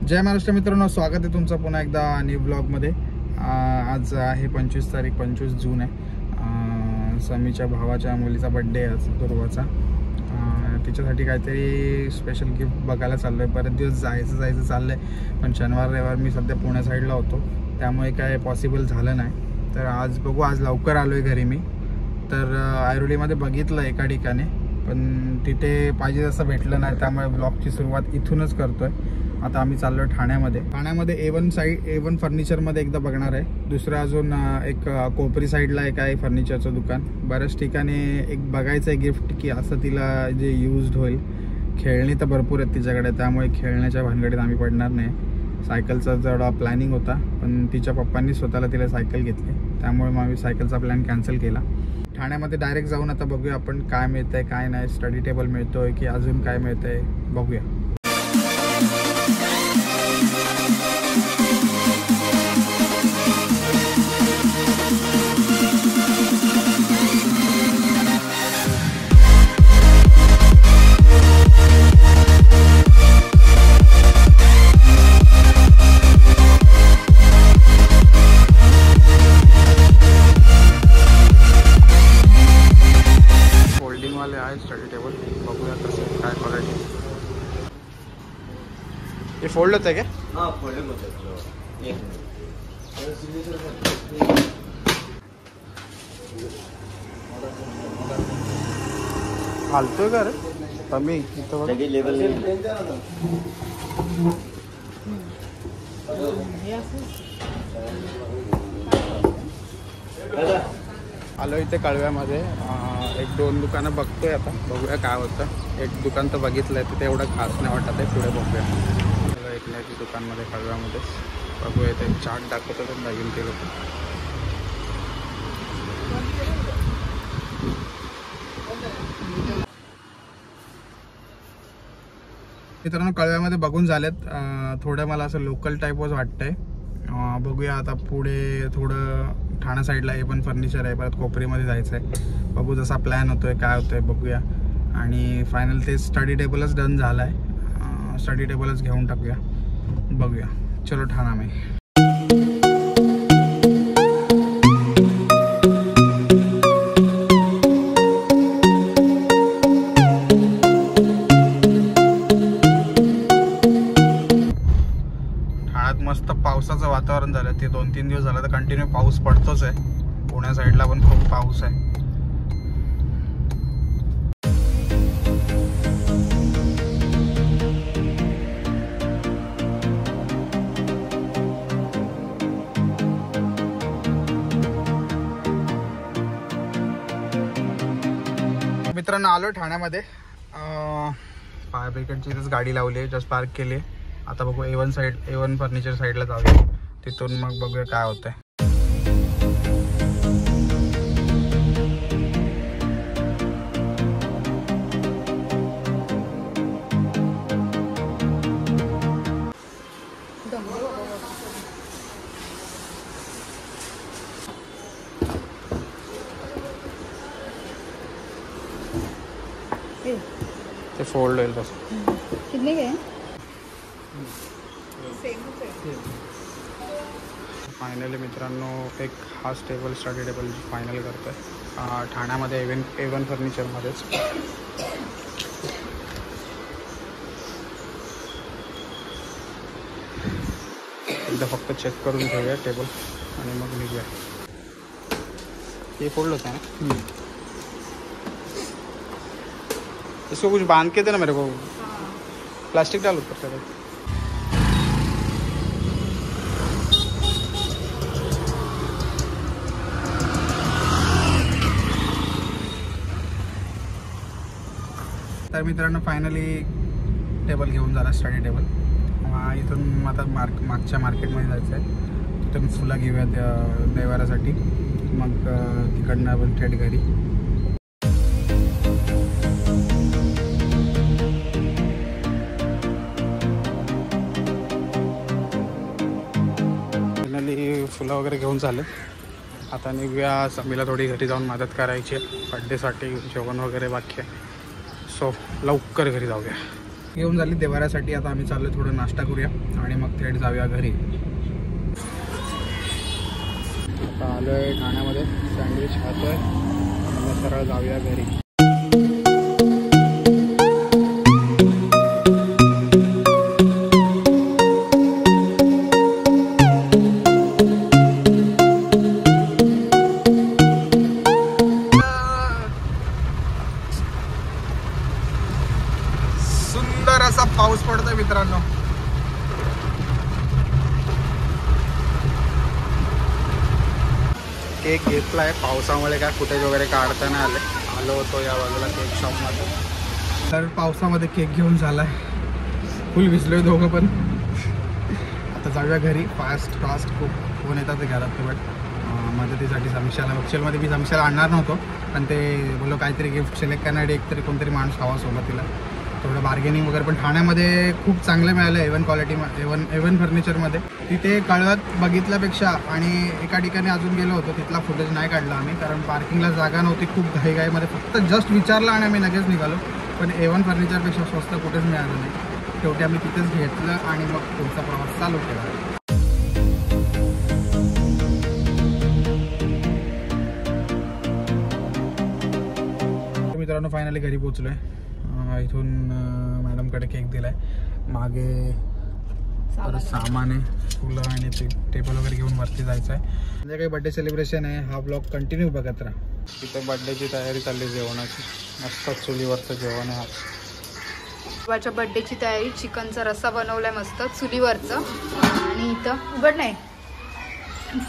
जय महाराष्ट्र मित्रांनो, स्वागत आहे तुमचं पुन्हा एकदा न्यू ब्लॉगमध्ये। आज आहे 25 तारीख, 25 जून आहे। समीच्या भावाच्या मुलीचा बर्थडे आहे आज, दुर्वाचा। तिच्यासाठी काहीतरी स्पेशल गिफ्ट बघायला चाललो आहे। बरेच दिवस जायचं चाललं आहे, पण शनिवार रविवार मी सध्या पुण्या साईडला होतो, त्यामुळे काय पॉसिबल झालं नाही। तर आज बघू, आज लवकर आलो आहे घरी मी। तर ऐरोलीमध्ये बघितलं एका ठिकाणी, पण तिथे पाहिजे तसं भेटलं नाही, त्यामुळे ब्लॉगची सुरुवात इथूनच करतो आहे। आता आम्ही चाललो ठाण्यामध्ये A1 फर्निचरमध्ये एकदा बघणार आहे। दुसरं अजून एक कोपरी साईडला एक आहे फर्निचरचं दुकान। बऱ्याच ठिकाणी एक बघायचं आहे गिफ्ट, की असं तिला जे यूज्ड होईल। खेळणी तर भरपूर आहेत तिच्याकडे, त्यामुळे खेळण्याच्या भानगडीत आम्ही पडणार नाही। सायकलचा जरा प्लॅनिंग होता, पण तिच्या पप्पांनी स्वतःला तिला सायकल घेतली, त्यामुळे मग आम्ही सायकलचा प्लॅन कॅन्सल केला। ठाण्यामध्ये डायरेक्ट जाऊन आता बघूया आपण काय मिळतंय काय नाही, स्टडी टेबल मिळतोय की अजून काय मिळतंय बघूया। स्टडी टेबल बघूया कसं काय क्वालिटी। हे फोल्ड होतं क्या? हाँ फोल्डिंग होता है। हालतोय का रे कमी इथं बघ लेवल आलो इथे कळव्यामध्ये। एक दोन दुकानं बघतोय, आता बघूया काय होतं। एक दुकान तर बघितलंय, तिथे एवढं खास नाही वाटत आहे, पुढे बघूया। एक नाही दुकानमध्ये कळव्यामध्ये बघूया, ते चार्ट दाखवतो तर नवीन केलं होतं। मित्रांनो कळव्यामध्ये बघून झालेत, थोडं मला असं लोकल टाईपच वाटतंय। बघूया आता पुढे थोडं ठाणा साईडला A1 फर्निचर आहे, परत कोपरीमध्ये जायचं आहे। बघू जसा प्लॅन होतोय काय होतोय बघूया, आणि फायनल ते स्टडी टेबलच डन झाला आहे। स्टडी टेबलच घेऊन टाकूया, बघूया। चलो ठाणा में। मस्त पावसाचं वातावरण झालं, ते 2-3 दिवस झालं तर कंटिन्यू पाऊस पडतोच आहे। पुण्या साईडला पण खूप पाऊस आहे। मित्रांनो आलो ठाण्यामध्ये, फायर ब्रिगेडची इथेच गाडी लावली आहे, जस्ट पार्क केली आहे। आता बघू A1 फर्निचर साईडला जाऊया, तिथून मग बघूया काय होतंय। ते फोल्ड होईल तसं। कितने के? फायनली मित्रांनो एक हाच टेबल स्टडी टेबल फायनल करतोय ठाण्यामध्ये A1 फर्निचरमध्येच। एकदा फक्त चेक करून घेऊया टेबल आणि मग निघूया। ये फोल्ड होता है ना, इसको कुछ बांध के देना मेरे को, प्लास्टिक डाल ऊपर से। तर मित्रांनो फायनली टेबल घेऊन झाला, स्टडी टेबल। इथून आता मागच्या मार्केटमध्ये जायचं आहे, तिथून फुलं घेऊया देवारासाठी, मग तिकडनं आपण थेट घरी। फायनली फुलं वगैरे घेऊन झाले, आता निघूया। समीला थोडी घरी जाऊन मदत करायची आहे, बड्डेसाठी जेवण वगैरे बाकी आहे। सो लवकर घरी जाऊया। घेऊन झाली देवाऱ्यासाठी. आता आम्ही चाललो थोडं नाश्ता करूया आणि मग थेट जाऊया घरी. आता आलो आहे ठाण्यामध्ये, सँडविच खातोय आणि सरळ जाऊया घरी. सुंदर असा पाऊस पडतोय मित्रांनो. केक घेतलाय पावसामुळे, काय फुटेज वगैरे काढता नाही आलो होतो या बाजूला केक शॉपमध्ये. तर पावसामध्ये केक घेऊन झालाय, फुल भिजलोय दोघं पण. आता जाऊया घरी फास्ट खूप फोन येतात घरात. बट मदतीसाठी समीक्षाला ॲक्च्युअलमध्ये मी समीक्षाला आणणार नव्हतो, पण ते बोलो काहीतरी गिफ्ट सिलेक्ट करण्यासाठी एकतरी कोणतरी माणूस हवा सोबत तिला. थोडं बार्गेनिंग वगैरे पण ठाण्यामध्ये खूप चांगलं मिळालं एवन क्वालिटी एवन फर्निचरमध्ये. तिथे कळवत बघितल्यापेक्षा आणि एका ठिकाणी अजून गेलो होतो, तिथला फुटेज नाही काढला आम्ही कारण पार्किंगला जागा नव्हती. खूप घाईमध्ये फक्त जस्ट विचारलं आणि आम्ही लगेच निघालो. पण एवन फर्निचरपेक्षा स्वस्त कुठेच मिळालं नाही. शेवटी आम्ही तिथेच घेतलं आणि मग पुढचा प्रवास चालू केला. मित्रांनो फायनली घरी पोचलो आहे. इथून मॅडमकडे केक दिलाय. मागे परत सामान आहे, फुलं आणि ते टेबल वगैरे घेऊन वरती जायचं आहे. म्हणजे काही बड्डे सेलिब्रेशन आहे. हा ब्लॉग कंटिन्यू बघत राहा. तिथे बड्डेची तयारी चालली जेवणाची. मस्त चुलीवरचं जेवण आहे. बाबाच्या बड्डेची तयारी. चिकनचा रस्सा बनवलाय मस्त चुलीवरचं. आणि इथं उघड नाही,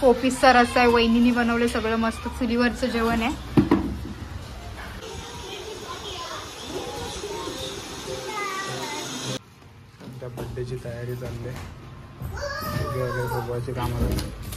4 पीसचा रस्सा आहे. वहिनीने बनवलंय सगळं मस्त चुलीवरचं जेवण आहे. त्या बड्डेची तयारी चालली आहे. वगैरे भोगवायची कामं झाली.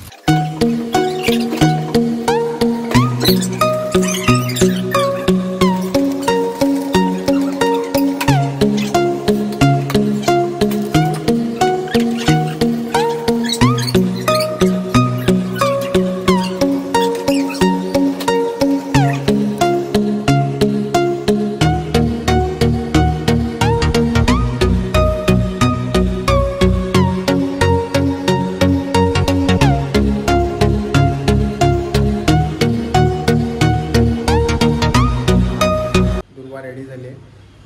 रेडी झाली आहे,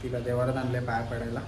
तिला देवारात आणले पाया पडायला.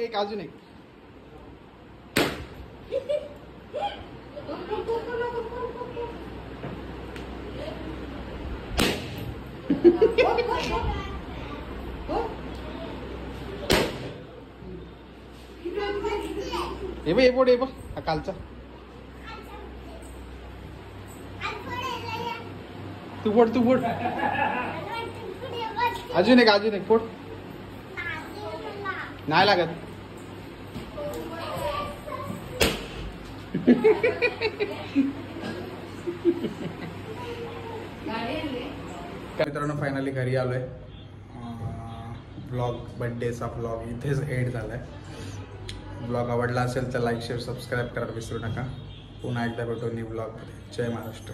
एक अजून एक. हे बघ हा कालचा. तू फोड अजून एक फोड. नाही लागत. मित्रांनो फायनली घरी आलोय. ब्लॉग बड्डेचा ब्लॉग इथेच एंड झालाय. ब्लॉग आवडला असेल तर लाईक शेअर सबस्क्राईब करायला विसरू नका. पुन्हा एकदा भेटू न्यू ब्लॉगमध्ये. जय महाराष्ट्र.